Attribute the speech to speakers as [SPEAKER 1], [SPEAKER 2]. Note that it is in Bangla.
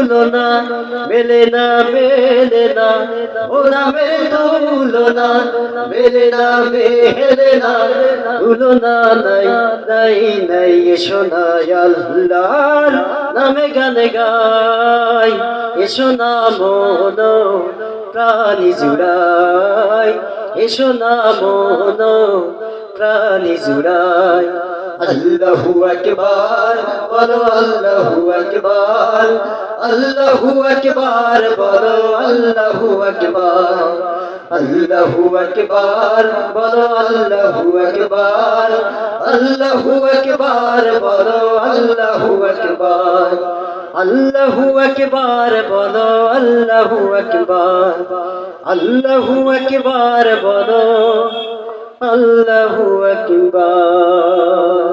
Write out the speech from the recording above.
[SPEAKER 1] তুলনা মেলে না মেলে না, ও নামের তুলনা মেলে না মেলে না, তুলনা নাই নাই নাই। এসো না আল্লাহর নামে গানে গাই, এসো না মন প্রাণী জুড়াই, এসো না মন প্রাণী জুড়াই। আল্লাহু আকবার বলো, আল্লাহু আকবার, আল্লাহু আকবার বলো, আল্লাহু আকবার, আল্লাহু আকবার বলো, আল্লাহু আকবার, আল্লাহু আকবার বলো, আল্লাহু আকবার, আল্লাহু আকবার বলো, আল্লাহু আকবার, আল্লাহু আকবার বলো, আল্লাহু আকবার।